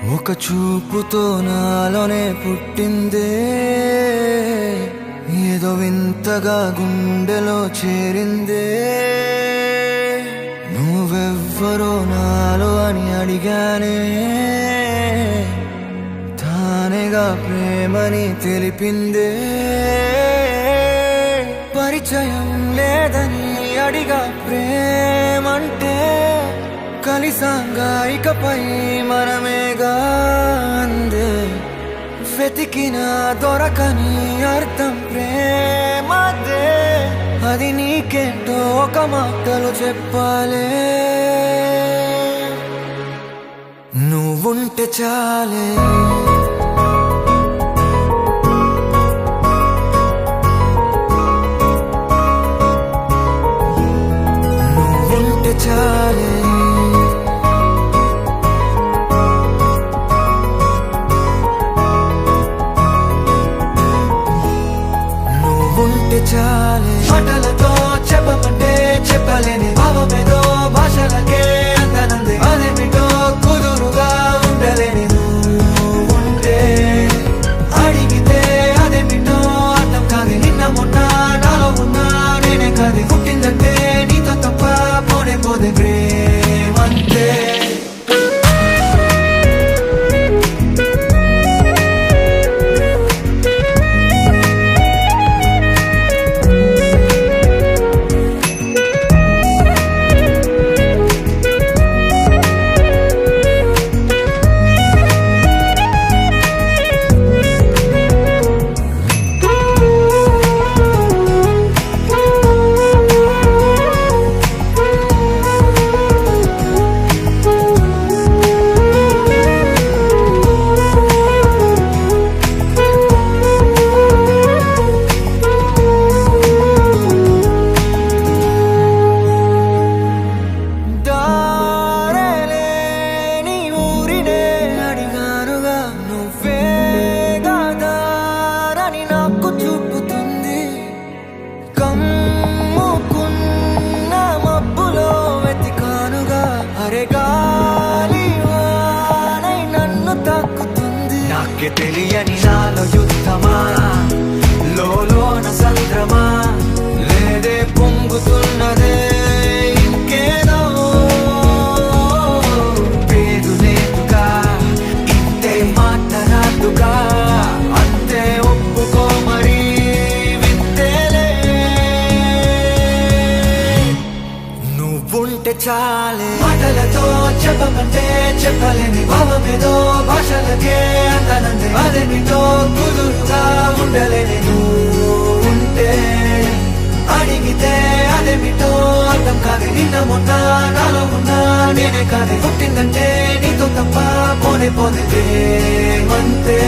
ఒక చూపుతో నాలోనే పుట్టిందే, ఏదో వింతగా గుండెలో చేరిందే. నువ్వెవ్వరో నాలో అని అడిగానే, తానేగా ప్రేమని తెలిపిందే. పరిచయం లేదని అడిగా ప్రేమంటే, కలిసాంగా ఇకపై మనమేగా అందే. వెతికినా దొరకని అర్థం ప్రేమదే, అది నీకేంటో ఒక మాటలు చెప్పాలే. నువ్వుంటే చాలే, నువ్వుంటే చాలే, నువ్వుంటే చాలే. మాటలతో చెప్పమంటే చెప్పలేని భావమేదో భాషలకే అందనంది. అదేమిటో కుదురుగా ఉండలేని నువ్వుంటే, అడిగితే అదేమిటో అర్థం కాదు. నిన్న మొన్న నాలో ఉన్నా నేనే కాదు. పుట్టిందంటే నీతో తప్ప పోనే పోదే ప్రేమంతే. నాకే తెలియని నాలో యుద్ధమా, లోన సంద్రమా, లేదే పొంగుతున్నదే ఇంకేదో. పేరు లేదుగా ఇంతే మాట్లాడుగా, అంతే ఒప్పుకో మరి వింతేలే. నువ్వుంటే చాలే, మాటలతో చెప్పమంటే చెప్పలేని భావమేదో భాషలకే అందనంది. అదేమిటో కుదురుగా ఉండలేని నువ్వుంటే, అడిగితే అదేమిటో అర్థం కాదు. నిన్న మొన్న నాలో ఉన్నా నేనే కాదు. పుట్టిందంటే నీతో తప్ప పోనే పోదే ప్రేమంతే.